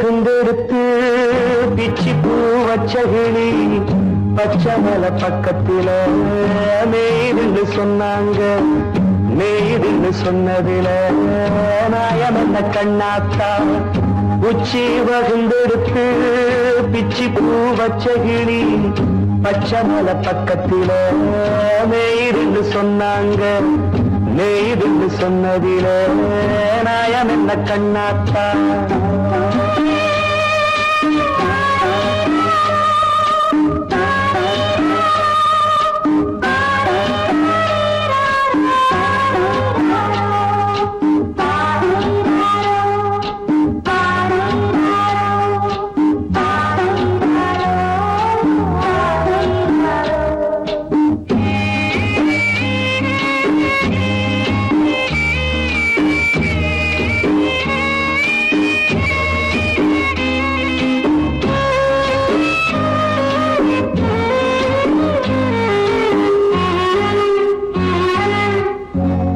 வகுந்தெடுத்து பிச்சி பூ வச்ச கிளி பச்சை மலை பக்கத்தில மேய்துன்னு சொன்னாங்க. மேய்துன்னு சொன்னதில நாயம் என்ன கண்ணாத்தா. உச்சி வகுந்தெடுத்து பிச்சி பூ வச்ச கிளி பச்சை மலை பக்கத்தில மேய்துன்னு சொன்னாங்க. மேய்துன்னு சொன்னதில நாயம் என்ன கண்ணாத்தா.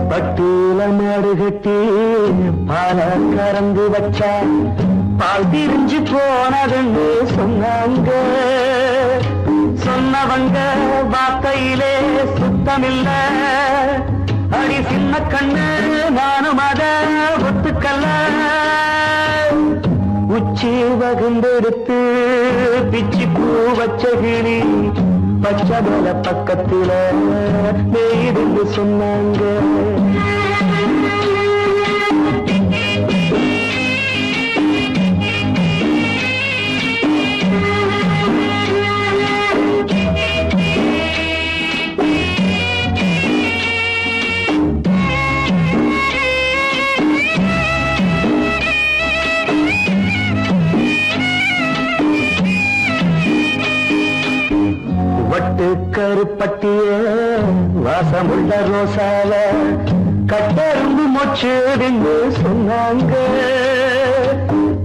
பட்டியல மாடு கட்டி பால கறந்து வச்சா பால் திரிஞ்சு போனதுன்னு சொன்னாங்க. சொன்னவங்க வார்த்தையிலே சுத்தமில்ல. அடி சின்ன கண்ணு நானும் அத ஒத்துக்கல்ல. உச்சி வகுந்தெடுத்து பிச்சி பூ வச்ச கிளி பச்சை மலை பக்கத்தில மேய்துன்னு சொன்னாங்க. வட்டு கருப்பட்டிய வாசமுள்ள ரோசால கட்டெரும்பு மொச்சுடுன்னு சொன்னாங்க.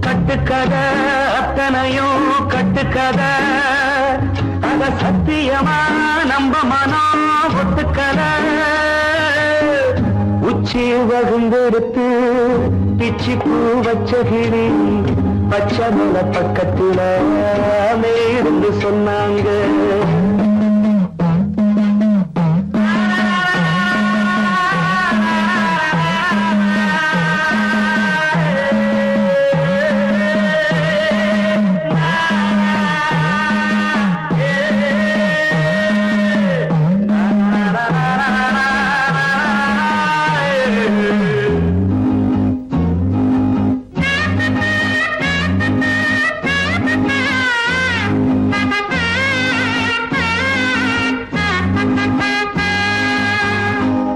கட்டுக்கதை அத்தனையும் கட்டுக்கதை. அத சத்தியமா நம்ப மனம் ஒத்துக்கதை. உச்சி வகுந்தெடுத்து பிச்சி பூ வச்ச கிளி பச்சை மலை பக்கத்தில மேய்துன்னு சொன்னாங்க.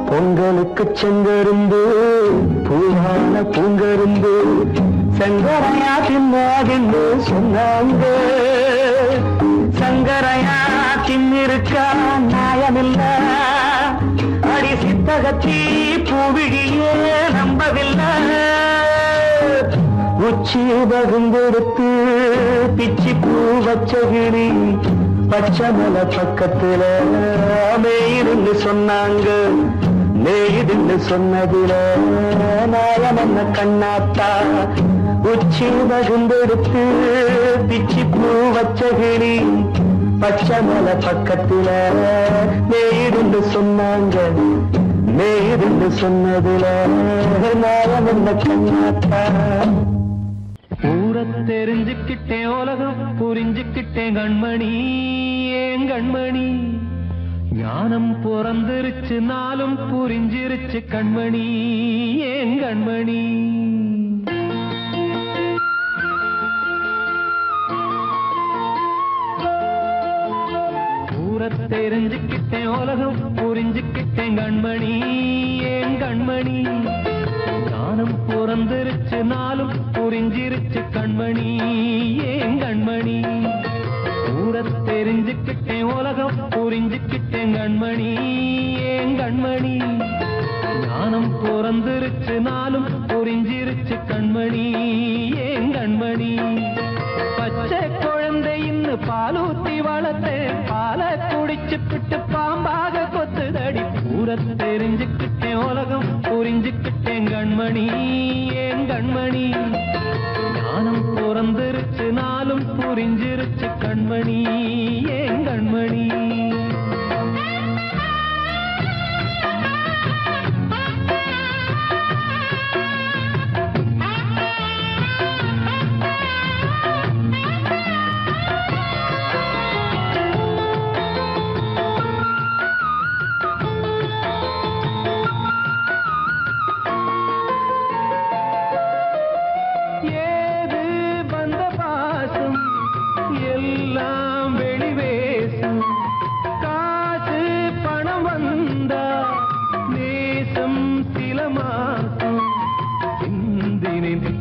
பொங்கலுக்கு செங்கரும்பு பூவான பூங்கரும்பு சங்கரையா தின்னாதுன்னு சொன்னாங்க. சங்கரையா தின்னிருக்கா நியாயமில்ல. அடி சித்தகத்தி பூவிழியே நம்பவில்லை. உச்சி வகுந்தெடுத்து பிச்சி பூ வச்ச கிளி பச்சை மலை பக்கத்தில மேய்துன்னு சொன்னாங்க. மேய்துன்னு சொன்னதில நாயம் என்ன கண்ணாத்தா. உச்சி வகுந்தெடுத்து பிச்சி பூ வச்ச கிளி பச்சை மலை பக்கத்தில மேய்துன்னு சொன்னாங்க. மேய்துன்னு சொன்னதில நாயம் என்ன கண்ணாத்தா. ஊரை தெரிஞ்சுக்கிட்டேன் உலகம் புரிஞ்சுக்கிட்டேன் கண்மணி ஏன் கண்மணி. ஞானம் பிறந்திருச்சு நாளும் புரிஞ்சிருச்சு கண்மணி ஏன் கண்மணி. ஊரை தெரிஞ்சுக்கிட்டேன் உலகம் புரிஞ்சுக்கிட்டேன் கண்மணி ஏன் கண்மணி. ஞானம் பிறந்திருச்சு நாளும் புரிஞ்சிருச்சு கண்மணி ஏன் கண்மணி. ஊரை தெரிஞ்சுக்கிட்டேன் உலகம் புரிஞ்சுக்கிட்டேன் கண்மணி ஏன் கண்மணி. ஞானம் பிறந்திருச்சு நாளும் புரிஞ்சிருச்சு கண்மணி ஏன் கண்மணி. பச்சை குழந்தை இன்னும் பாலூத்தி வளர்த்தேன் பாலை குடிச்சு பிட்டு பாம்பாக கொத்துதடி. ஊரை தெரிஞ்சுக்கிட்டேன் உலகம் புரிஞ்சுக்கிட்டேன் கண்மணி ஏன் கண்மணி ஞானம் பிறந்திருச்சு நாளும் புரிஞ்சிருச்சு கண்மணி ஏன் கண்மணி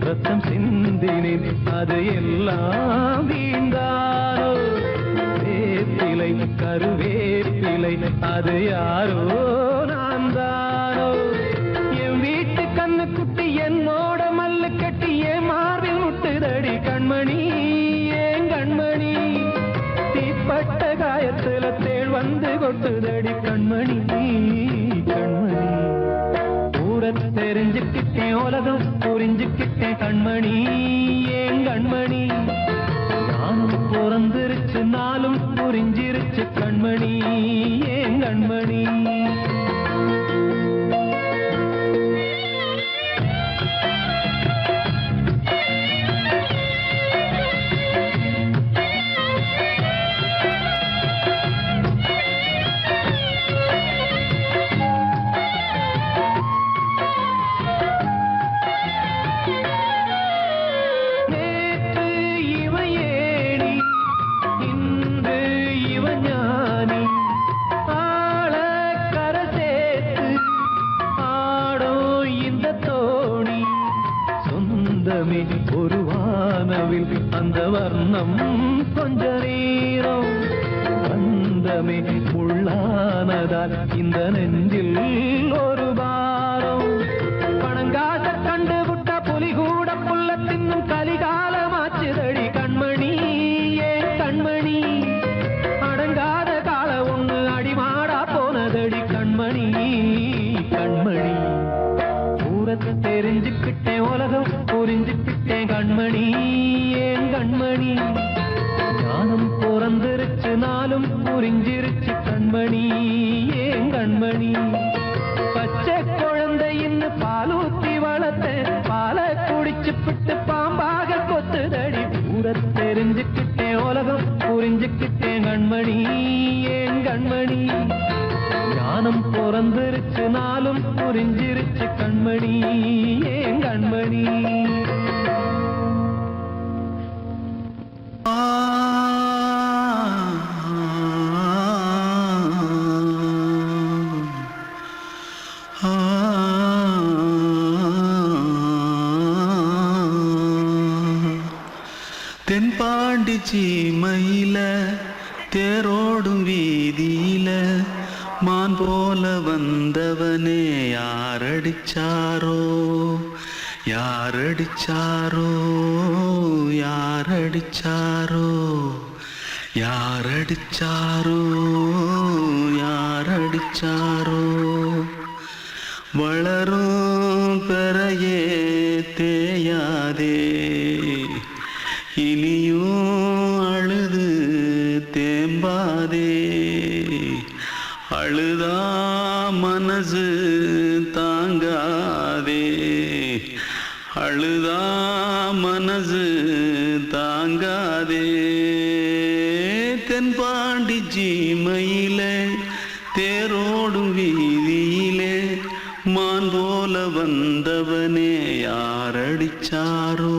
ரத்தம் சிந்தினேன் அது எல்லாம் வீந்தாரோ வேப்பிலை கருவேப்பிலை அது யாரோ நான் தானோ என் வீட்டு கண்ணு குட்டி என்னோட மல்லு கட்டி என் மார்பில் முட்டுதடி கண்மணி ஏன் கண்மணி தீப்பட்ட காயத்துல தேள் வந்து கொட்டுதடி கண்மணி கண்மணி தெரிஞ்சுக்கிட்டேன் உலகம் புரிஞ்சுக்கிட்டேன் கண்மணி ஏன் கண்மணி நானும் பிறந்திருச்சு நாளும் புரிஞ்சிருச்சு கண்மணி ஏன் கண்மணி ஒரு வானவில் அந்த வர்ணம் கொஞ்ச நேரம் வந்தமே உள்ளானதால் இந்த நெஞ்சில் ஒரு பாரம் பணங்காச கண்டு விட்ட புலி கூட புல்ல தின்னும் கலிகாலமாச்சுதடி கண்மணி ஏன் கண்மணி அடங்காத கால ஒண்ணு அடிமாடா போனதடி கண்மணி கண்மணி ஊரத்தை தெரிஞ்சுக்கிட்டேன் உலகம் புரிஞ்சுக்கிட்டேன் கண்மணி ஏன் கண்மணி ஞானம் பிறந்திருச்சு நாளும் புரிஞ்சிருச்சு கண்மணி ஏன் கண்மணி பச்சை குழந்தை இன்னும் பாலூத்தி வளர்த்த பாலை குடிச்சு பிட்டு பாம்பாக கொத்துதடி ஊரை தெரிஞ்சுக்கிட்டேன் உலகம் புரிஞ்சுக்கிட்டேன் கண்மணி ஏன் கண்மணி ஞானம் பிறந்திருச்சு நாளும் புரிஞ்சிருச்சு கண்மணி ஏன் கண்மணி தென்பாண்டி சீமையில தேரோடும் வீதியில மான் போல வந்தவனே யாரடிச்சாரோ யாரடிச்சாரோ யாரடிச்சாரோ யாரடிச்சாரோ யாரடிச்சாரோ வளரும் பெறையே தேயாதே இனியும் அழுது தேம்பாதே அழுதா மனசு தாங்காதே அழுதா மனசு தாங்காதே தென்பாண்டி சீமையிலே தேரோடும் வீதியிலே மான் போல வந்தவனே யாரடிச்சாரோ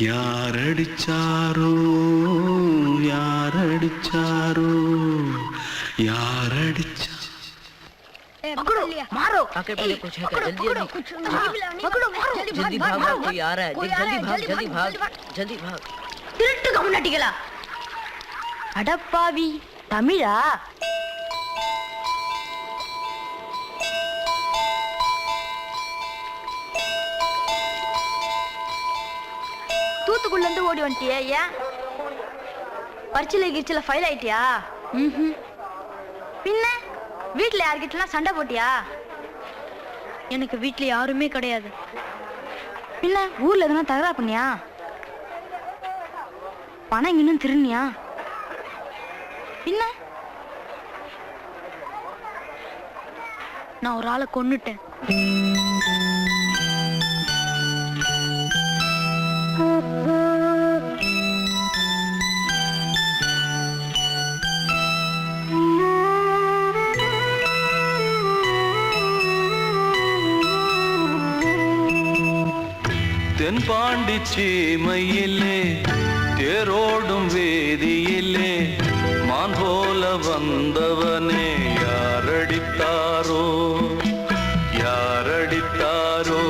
யாரடிச்சாரோ யாரடிச்சாரோ यारडिचा पकड़ो मारो आके पहले कुछ है जल्दी पकड़ो मारो जल्दी भाग कोई आ रहा है जल्दी भाग திருட்டு கம்னாட்டிகளா அடப்பாவி தமிழா தூத்துக்குள்ள இருந்து ஓடி வந்துட்டியா ஏன் பரிச்சையில கிரிச்சல ஃபைல் ஆயிட்டியா பின்ன வீட்டுல யார்கிட்டலாம் சண்டை போட்டியா? எனக்கு வீட்டுல யாருமே கிடையாது. பின்ன ஊர்ல எதுனா தகராறு பண்ணியா? பணம் இன்னும் திருநியா? பின்ன நான் ஒரு ஆளை கொன்னுட்டேன். தென்பாண்டி சீமையிலே தேரோடும் வேதியிலே மான் போல வந்தவனே யாரடித்தாரோ யாரடித்தாரோ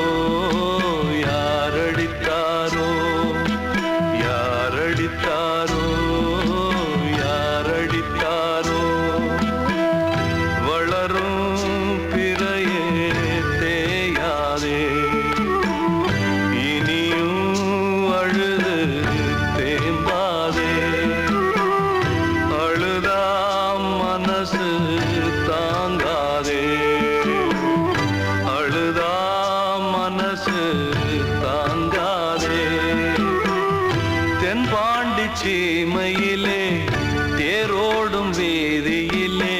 யாரடித்தாரோ யாரடித்தாரோ யாரடித்தாரோ வளரும் பிறையே தேயாதே சீமையிலே தேரோடும் வேதியிலே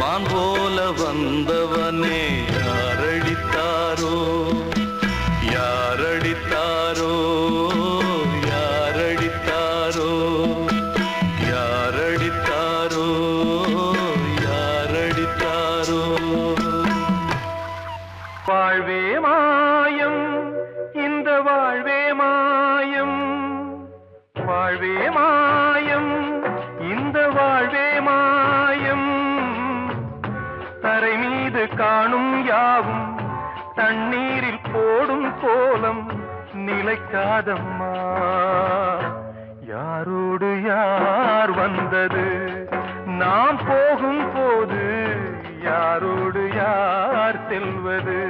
மான் போல வந்தவனே யாரடித்தாரோ யாரடித்தாரோ யாரடித்தாரோ யாரடித்தாரோ யாரடித்தாரோ. வாழ்வே மாயம், இந்த வாழ்வே மாயம், வாழ்வே மாயம், இந்த வாழ்வே மாயம். தரை மீது காணும் யாவும் தண்ணீரில் போடும் கோலம் நிலைக்காதம்மா. யாரோடு யார் வந்தது நாம் போகும் போது, யாரோடு யார் செல்வது?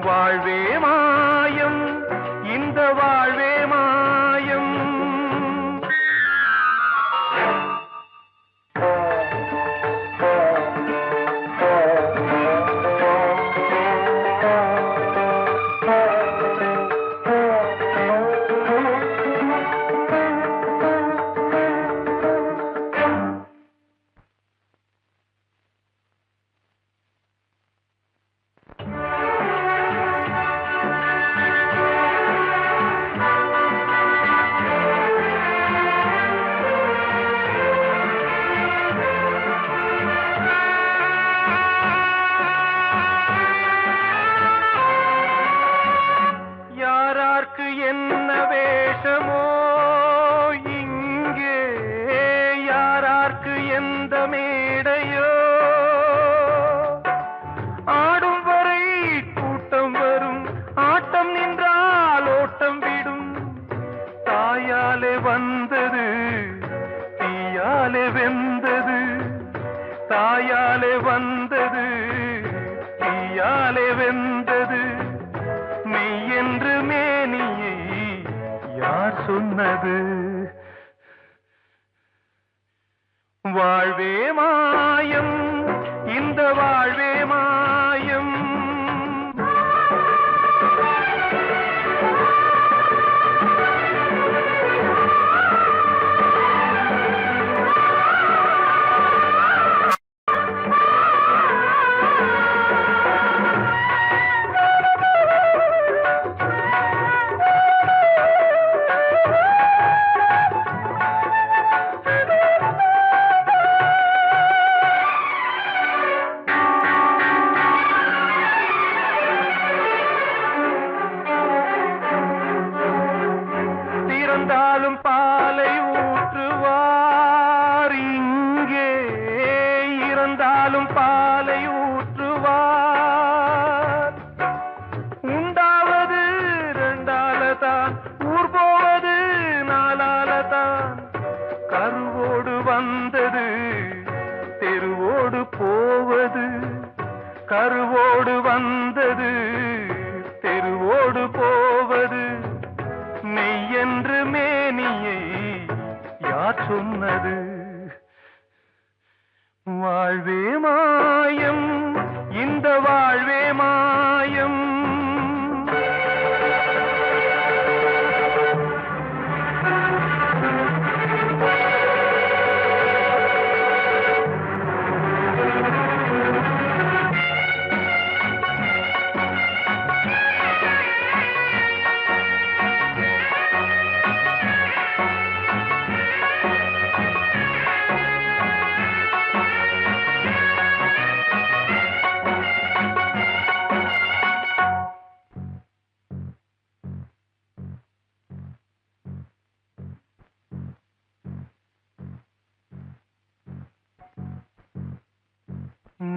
வாழ்வே மாயம், இந்த வாழ்வே மாயம். என்ன வேஷமோ இங்கே, யாரார்க்கு எந்த மேடையோ, ஆடும் வரை கூட்டம் வரும், ஆட்டம் நின்றால் ஓட்டம் விடும். தாயாலே வந்தது தீயாலே வெந்தது, தாயாலே வந்தது தீயாலே வெந்தது. மெய் என்று மேனியை யார் சொன்னது? வாழ்வே மாயம், இந்த வாழ்வே மாயம். இருந்தாலும் பாலை ஊற்றுவார் இங்கே, இருந்தாலும் பாலை ஊற்றுவார். உண்டாவது ரெண்டாலதான், ஊர் போவது நாலாலதான். கருவோடு வந்தது தெருவோடு போவது, கருவோடு வந்தது தெருவோடு போவது. மெய் என்று மேனியை யார் சொன்னது? வாழ்வே மாயம், இந்த வாழ்வே மாயம்.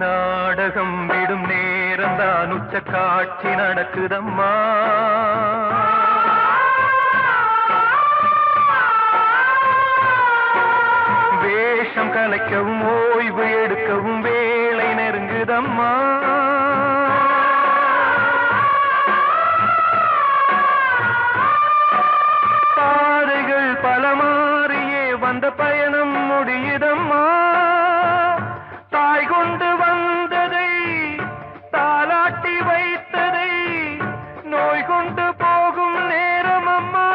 நாடகம் விடும் நேரம்தான் உச்ச காட்சி நடக்குதம்மா. வேஷம் கலைக்கவும் ஓய்வு எடுக்கவும் வேளை நெருங்குதம்மா. பாதைகள் பல மாறியே வந்த பயணம் முடியுதம்மா. தாய் கொண்டு வந்ததை தாலாட்டி வைத்ததை நோய் கொண்டு போகும் நேரம் அம்மா.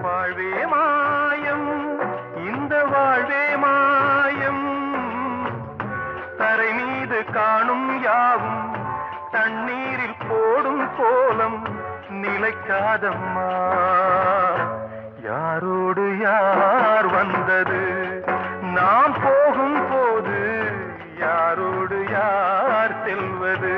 வாழ்வே மாயம், இந்த வாழ்வே மாயம். தரை மீது காணும் யாவும் தண்ணீரில் போடும் கோலம் நிலைக்காதம்மா. யாரோடு யார் வந்தது நாம் போகும் போது, யாரோடு யார் செல்வது.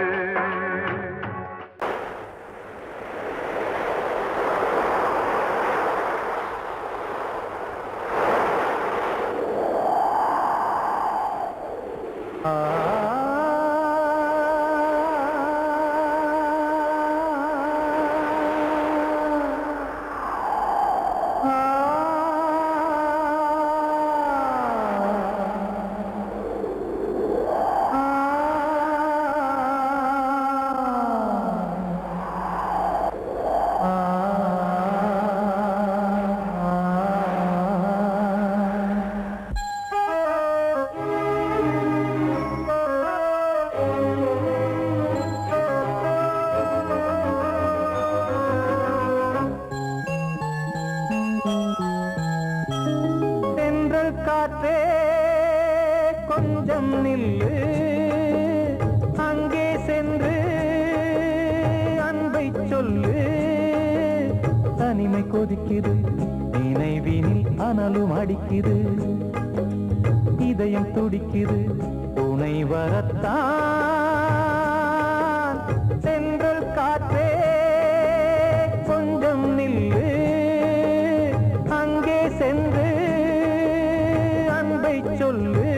காற்றே கொஞ்சம் நில்லு, அங்கே சென்று அன்பை சொல்லு. தனிமை கொதிக்குது, நினைவினில் அனலும் அடிக்குது, இதயம் துடிக்குது துணை வரத்தான். சென்றல் காற்றே கொஞ்சம் நில்லு, அங்கே சென்று அன்பை சொல்லு.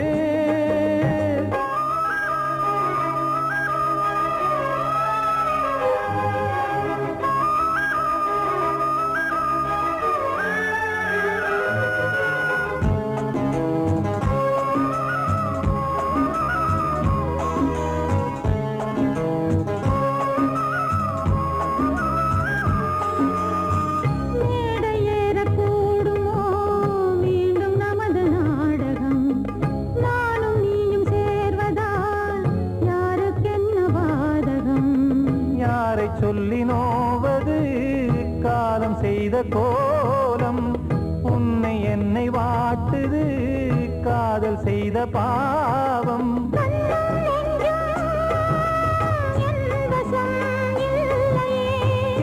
பாவம்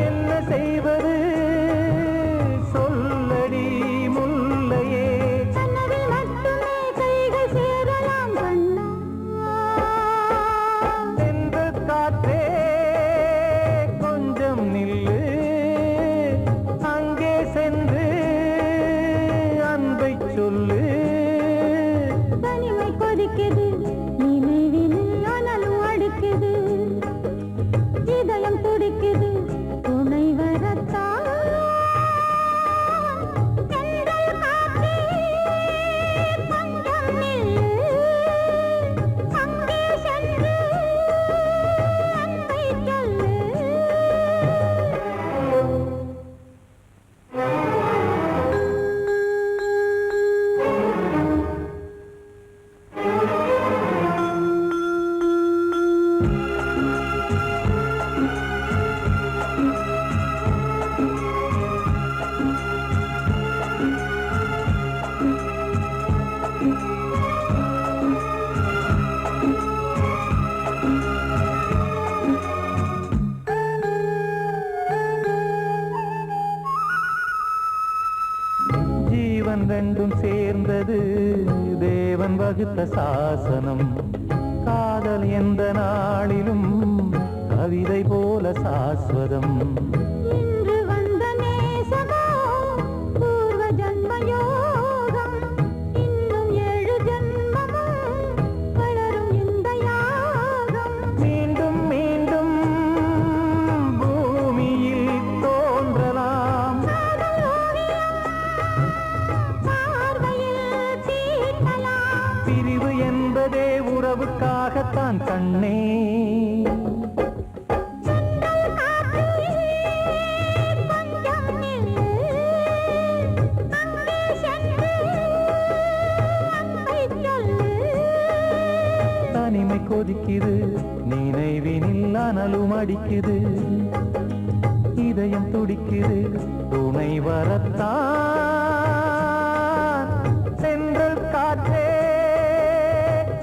என்ன செய்வது சொல்லடி முல்லையே சென்று காற்றே கொஞ்சம் நில்லு அங்கே சென்று அன்பை சொல்லு தனிமை கொதிக்குது நினைவில் ஆனாலும் அடுக்குது இதயம் துடிக்குது துணை வரத்தான் தென்றல் காற்றே கொஞ்சம் நில்லு அங்கே சென்று அன்பை சொல்லு ஜீவன் ரெண்டும் சேர்ந்தது தேவன் வகுத்த சாசனம் காதல் எந்த நாளிலும் கவிதை போல சாஸ்வதம் இன்று வந்த நேசமோ பூர்வ ஜன்ம யோகம் இன்னும் 7 ஜன்மமும் வளரும் இந்த யாகம் மீண்டும் மீண்டும் பூமியில் தோன்றலாம் பார்வையில் தீட்டலாம் பிரிவு என்பதே உறவுக்காகத்தான் கண்ணே தென்றல் காற்றே கொஞ்சம் நில்லு அங்கே சென்று அன்பை சொல்லு தனிமை கொதிக்குது நினைவினில் அனலும் அடிக்குது இதயம் துடிக்குது துணை வரத்தான் சென்றல் காற்றே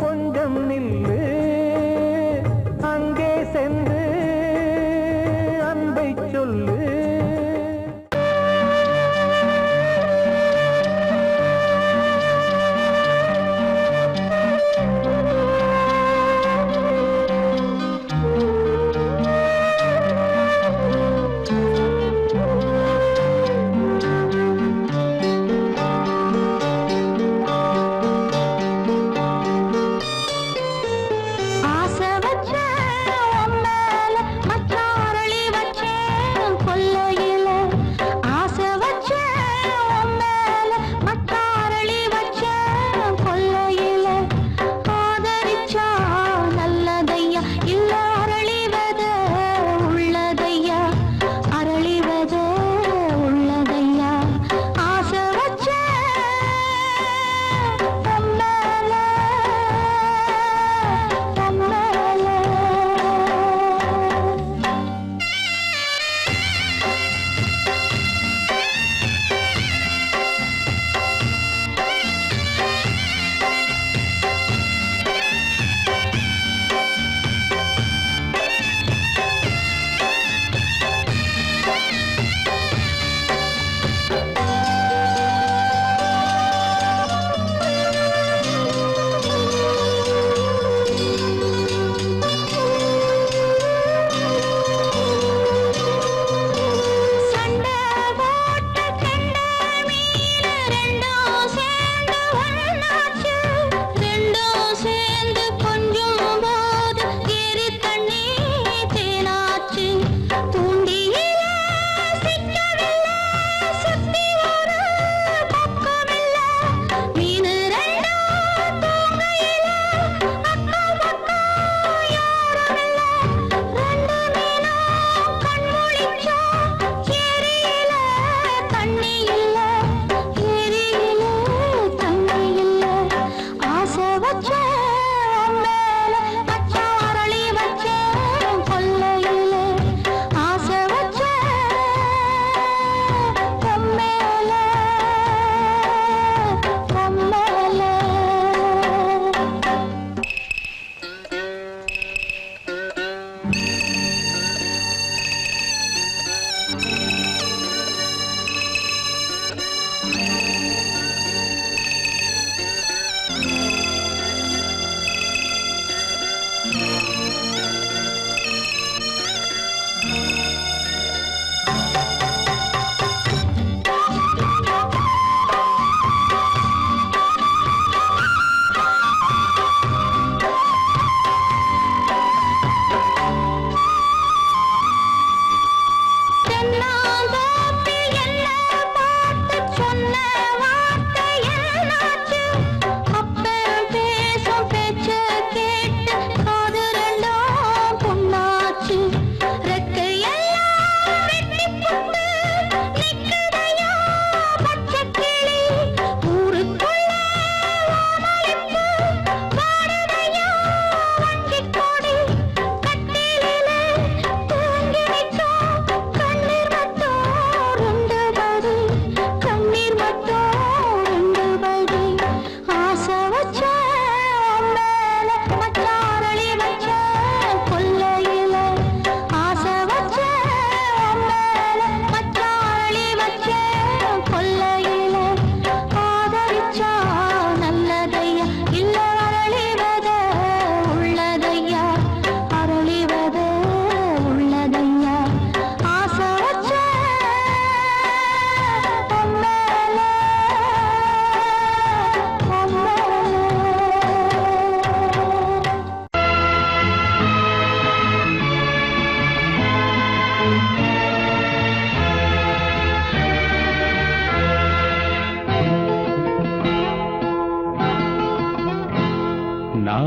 கொஞ்சம் நில்லு அங்கே சென்று அன்பை சொல்லு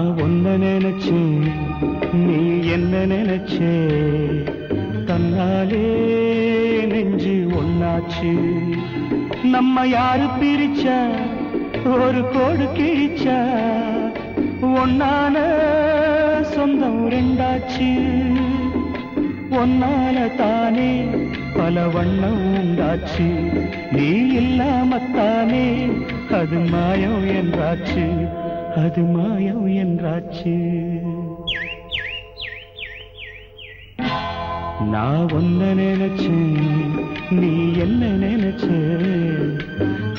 நான் ஒன்ன நினைச்சேன், நீ என்ன நினைச்சே, தன்னாலே நெஞ்சு ஒன்னாச்சு. நம்ம யாரு பிரிச்சா, ஒரு கோடு கிழிச்சா, ஒன்னான சொந்தம் ரெண்டாச்சு. ஒன்னால தானே பல வண்ணம் உண்டாச்சு. நீ இல்லாமத்தானே அது மாயம் என்றாச்சு, அது மாயம் என்றாச்சு. நான் ஒன்ன நினைச்சேன், நீ என்ன நினைச்ச,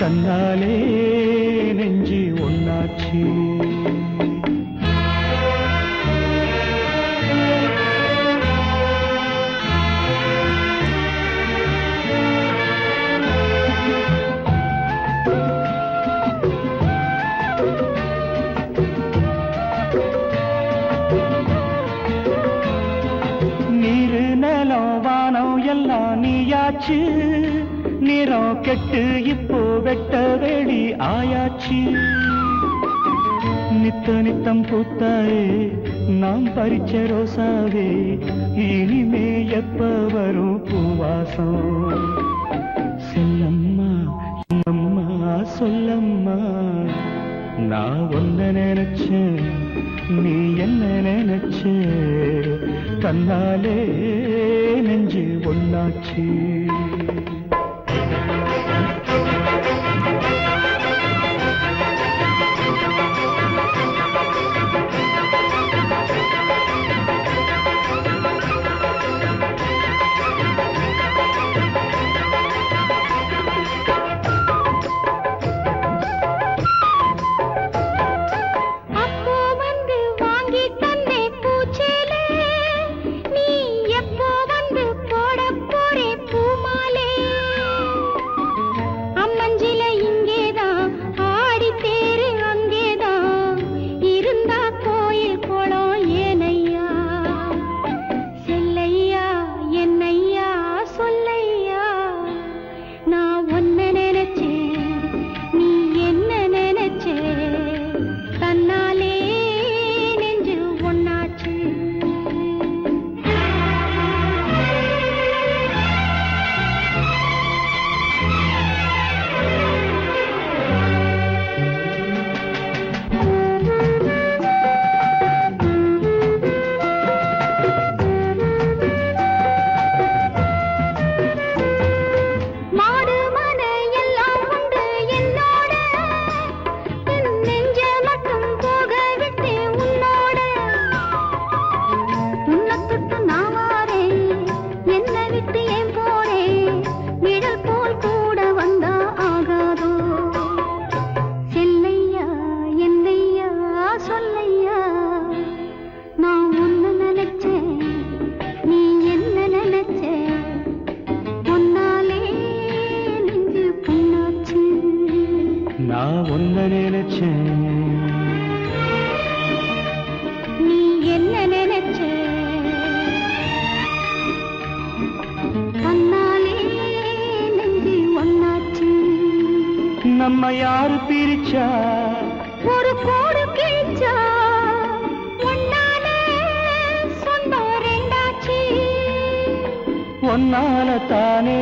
தன்னாலே நெஞ்சு ஒன்னாச்சு. நீயாச்சு, நிறம் கெட்டு இப்போ வெட்ட வெளி ஆயாச்சு. நித்த நித்தம் பூத்தாயே நாம் பறிச்ச ரோசாவே, இனிமே எப்ப வரும் பூவாசம். செல்லம்மா அம்மா சொல்லம்மா, நான் ஒன்ன நினைச்சேன், நீ என்ன நினைச்ச, தன்னாலே நெஞ்சு ஒன்னாச்சு. நான் ஒன்ன நினைச்சேன், நீ என்ன நினைச்ச, தன்னாலே நெஞ்சு ஒன்னாச்சு. நம்ம யாரு பிரிச்சா, ஒரு கோடு கிழிச்சா, ஒன்னாலே சொந்தம் ரெண்டாச்சு. ஒன்னால தானே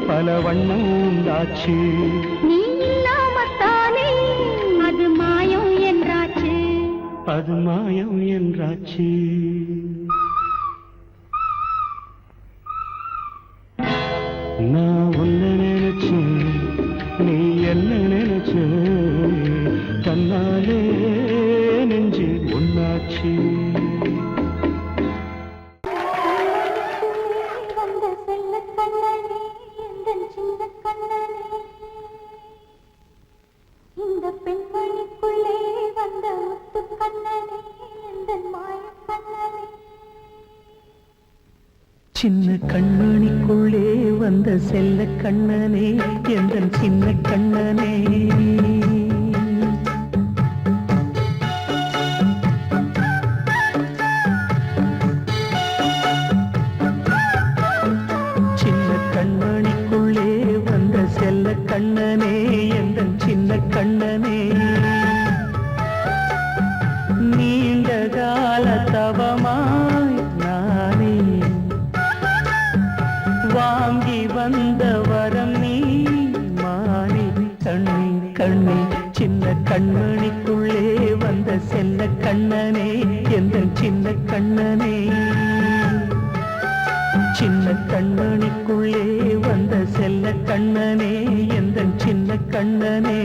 பல வண்ணம் உண்டாச்சு. நீ இல்லாமத்தானே அது மாயம் என்றாச்சு, அது மாயம் என்றாச்சு. நான் ஒன்ன நினைச்சேன், நீ என்ன நினைச்ச, தன்னாலே நெஞ்சு ஒன்னாச்சு. வந்த செல்ல கண்ணனே, எந்தன் சின்ன கண்ணனே, இந்த பெண்மணிக்குள்ளே வந்த முத்து கண்ணனே, எந்தன் மாய கண்ணனே. சின்ன கண்மணிக்குள்ளே வந்த செல்ல கண்ணனே, எந்தன் சின்ன கண்ணனே. சின்ன கண்மணிக்குள்ளே வந்த செல்ல கண்ணனே, எந்தன் சின்ன கண்ணனே. நீ கண்ணே சின்ன கண்மணிக்குள்ளே வந்த செல்ல கண்ணனே எந்தன் சின்ன கண்ணனே சின்ன கண்மணிக்குள்ளே வந்த செல்ல கண்ணனே எந்தன் சின்ன கண்ணனே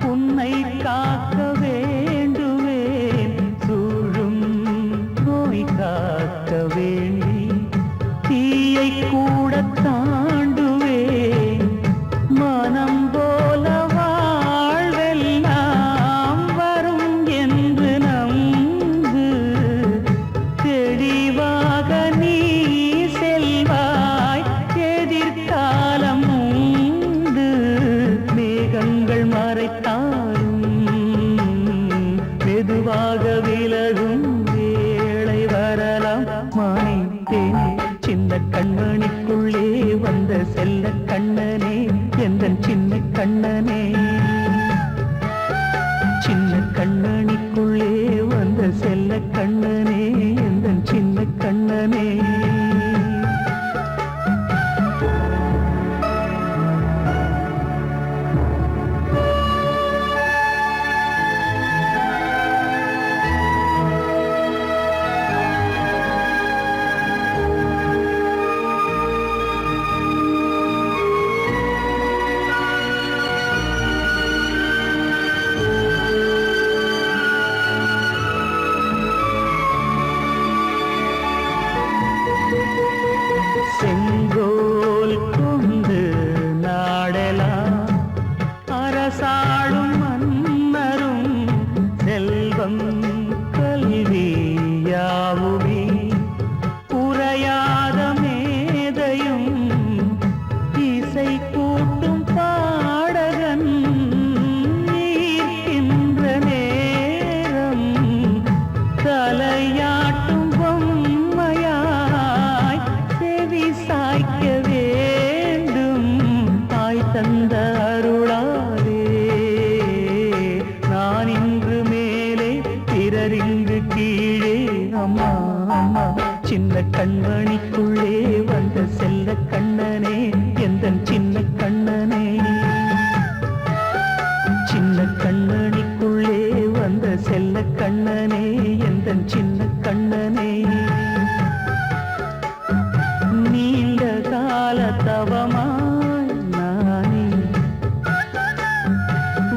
உன்னை காக்க வேண்டுவேன் சூழும் நோய் காக்க வேண்டி தீயை கூட தாண்டுவேன் மனம் போல வாழ்வெல்லாம் வரும் என்று நம்பு தெளிவாக நீ செல்வாய் எதிர்காலம் மேகங்கள் மறைத்தாலும் மெதுவாக விலகும் வேளை வரலாம் மானித்தேனே சின்ன கண்மணிக்குள்ளே வந்த செல்ல கண்ணனே எந்தன் சின்ன கண்ணனே சின்ன கண்மணிக்குள்ளே வந்த செல்ல கண்ணனே எந்தன் சின்ன கண்ணனே செங்கோல் கொண்டு நாடலாம் அரசாளும் மன்னரும் செல்வம் கல்வி யாவுமே உரையாத மேதையும் இசை கூட்டும் பாடகன் ஈர்க்கின்ற நேரம் தலையாட்டும் பொம்மையாய் செவி சாய்க்க வேண்டும் தாய் தந்த அருளாலே நான் இன்று மேலே பிறரிங்கு கீழே அம்மா அம்மா சின்ன கண்மணிக்குள்ளே வந்த செல்ல கண்ணனே எந்தன் சின்ன கண்ணனே சின்ன கண்மணிக்குள்ளே வந்த செல்ல கண்ணனே எந்தன் சின்ன கண்ணனே நீண்ட கால தவமாய் நானே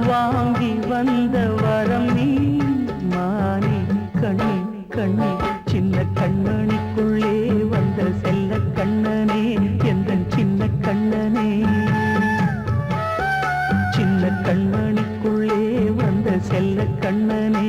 வாங்கி வந்த வரம் நீ மானே கண்ணே கண்ணே சின்ன கண்மணிக்குள்ளே வந்த செல்ல கண்ணனே எந்தன் சின்ன கண்ணனே சின்ன கண்மணிக்குள்ளே வந்த செல்ல கண்ணனே